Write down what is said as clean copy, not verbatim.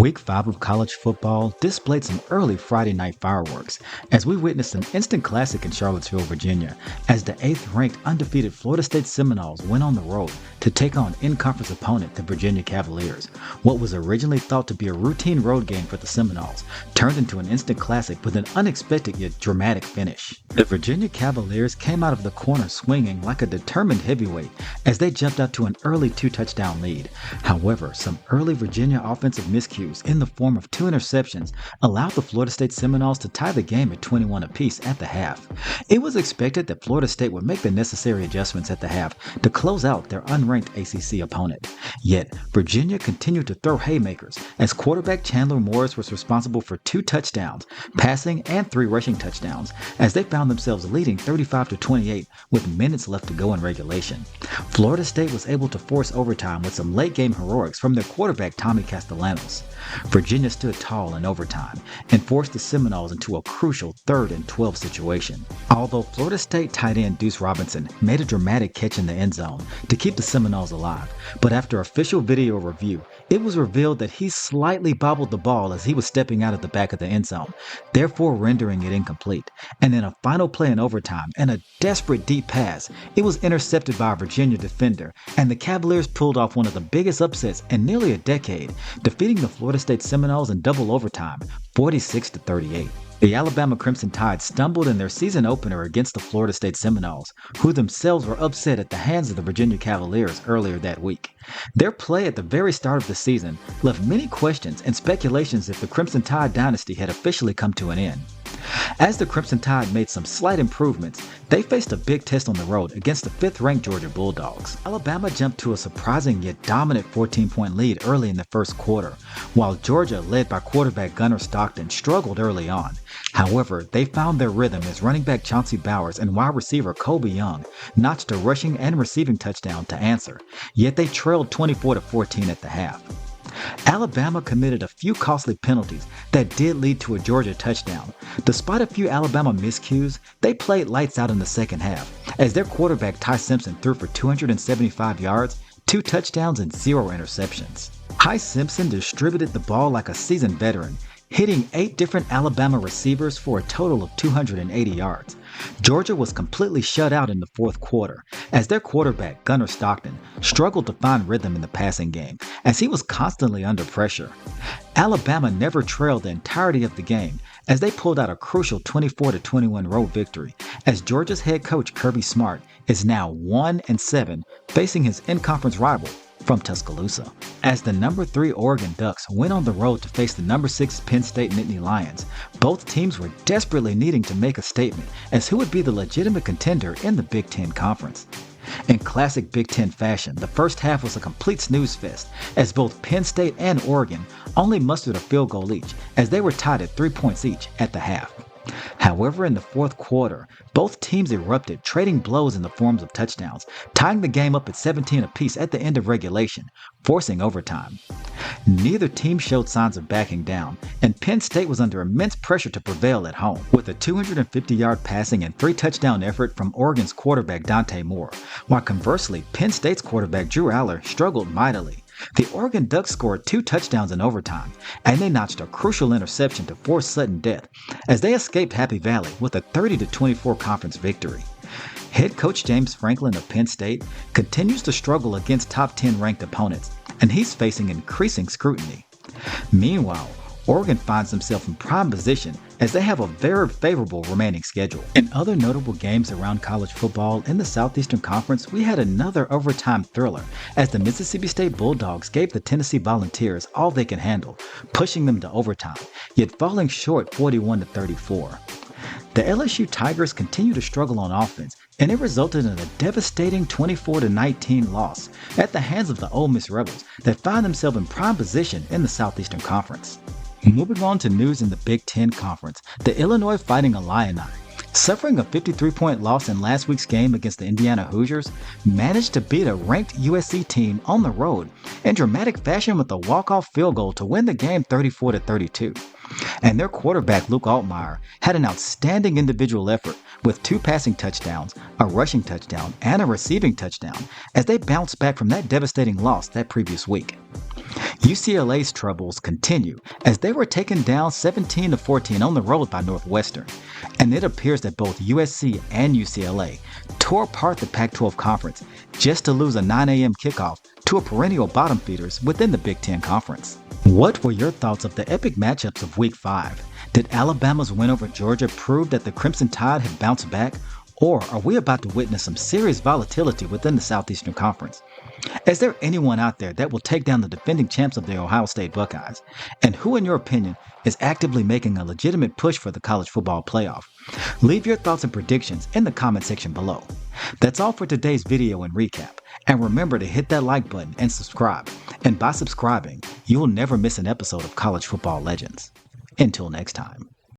Week 5 of college football displayed some early Friday night fireworks as we witnessed an instant classic in Charlottesville, Virginia, as the 8th-ranked undefeated Florida State Seminoles went on the road to take on in-conference opponent the Virginia Cavaliers. What was originally thought to be a routine road game for the Seminoles turned into an instant classic with an unexpected yet dramatic finish. The Virginia Cavaliers came out of the corner swinging like a determined heavyweight as they jumped out to an early 2-touchdown lead. However, some early Virginia offensive miscues in the form of 2 interceptions allowed the Florida State Seminoles to tie the game at 21 apiece at the half. It was expected that Florida State would make the necessary adjustments at the half to close out their unranked ACC opponent. Yet, Virginia continued to throw haymakers as quarterback Chandler Morris was responsible for 2 touchdowns, passing and 3 rushing touchdowns, as they found themselves leading 35-28 with minutes left to go in regulation. Florida State was able to force overtime with some late-game heroics from their quarterback Tommy Castellanos. Virginia stood tall in overtime and forced the Seminoles into a crucial 3rd and 12 situation. Although Florida State tight end Deuce Robinson made a dramatic catch in the end zone to keep the Seminoles alive, but after official video review, it was revealed that he slightly bobbled the ball as he was stepping out of the back of the end zone, therefore rendering it incomplete. And in a final play in overtime and a desperate deep pass, it was intercepted by a Virginia defender, and the Cavaliers pulled off one of the biggest upsets in nearly a decade, defeating the Florida State Seminoles in double overtime, 46-38. The Alabama Crimson Tide stumbled in their season opener against the Florida State Seminoles, who themselves were upset at the hands of the Virginia Cavaliers earlier that week. Their play at the very start of the season left many questions and speculations if the Crimson Tide dynasty had officially come to an end. As the Crimson Tide made some slight improvements, they faced a big test on the road against the 5th-ranked Georgia Bulldogs. Alabama jumped to a surprising yet dominant 14-point lead early in the first quarter, while Georgia, led by quarterback Gunnar Stockton, struggled early on. However, they found their rhythm as running back Chauncey Bowers and wide receiver Kobe Young notched a rushing and receiving touchdown to answer, yet they trailed 24-14 at the half. Alabama committed a few costly penalties that did lead to a Georgia touchdown. Despite a few Alabama miscues, they played lights out in the second half, as their quarterback Ty Simpson threw for 275 yards, 2 touchdowns, and 0 interceptions. Ty Simpson distributed the ball like a seasoned veteran, hitting 8 different Alabama receivers for a total of 280 yards. Georgia was completely shut out in the fourth quarter, as their quarterback, Gunnar Stockton, struggled to find rhythm in the passing game, as he was constantly under pressure. Alabama never trailed the entirety of the game, as they pulled out a crucial 24-21 road victory, as Georgia's head coach Kirby Smart is now 1-7, facing his in-conference rival from Tuscaloosa. As the number 3 Oregon Ducks went on the road to face the number 6 Penn State Nittany Lions, both teams were desperately needing to make a statement as who would be the legitimate contender in the Big Ten Conference. In classic Big Ten fashion, the first half was a complete snooze fest, as both Penn State and Oregon only mustered a field goal each, as they were tied at 3 points each at the half. However, in the fourth quarter, both teams erupted, trading blows in the forms of touchdowns, tying the game up at 17 apiece at the end of regulation, forcing overtime. Neither team showed signs of backing down, and Penn State was under immense pressure to prevail at home, with a 250-yard passing and 3-touchdown effort from Oregon's quarterback Dante Moore, while conversely, Penn State's quarterback Drew Aller struggled mightily. The Oregon Ducks scored 2 touchdowns in overtime, and they notched a crucial interception to force sudden death as they escaped Happy Valley with a 30-24 conference victory. Head coach James Franklin of Penn State continues to struggle against top 10 ranked opponents, and he's facing increasing scrutiny. Meanwhile, Oregon finds himself in prime position as they have a very favorable remaining schedule. In other notable games around college football in the Southeastern Conference, we had another overtime thriller as the Mississippi State Bulldogs gave the Tennessee Volunteers all they can handle, pushing them to overtime, yet falling short 41-34. The LSU Tigers continue to struggle on offense, and it resulted in a devastating 24-19 loss at the hands of the Ole Miss Rebels that find themselves in prime position in the Southeastern Conference. Moving on to news in the Big Ten Conference, the Illinois Fighting Illini, suffering a 53-point loss in last week's game against the Indiana Hoosiers, managed to beat a ranked USC team on the road in dramatic fashion with a walk-off field goal to win the game 34-32. And their quarterback, Luke Altmaier, had an outstanding individual effort with 2 passing touchdowns, a rushing touchdown, and a receiving touchdown as they bounced back from that devastating loss that previous week. UCLA's troubles continue as they were taken down 17-14 on the road by Northwestern, and it appears that both USC and UCLA tore apart the Pac-12 conference just to lose a 9 a.m. kickoff to a perennial bottom feeders within the Big Ten Conference. What were your thoughts of the epic matchups of Week 5? Did Alabama's win over Georgia prove that the Crimson Tide had bounced back? Or are we about to witness some serious volatility within the Southeastern Conference? Is there anyone out there that will take down the defending champs of the Ohio State Buckeyes? And who, in your opinion, is actively making a legitimate push for the college football playoff? Leave your thoughts and predictions in the comment section below. That's all for today's video and recap. And remember to hit that like button and subscribe. And by subscribing, you will never miss an episode of College Football Legends. Until next time.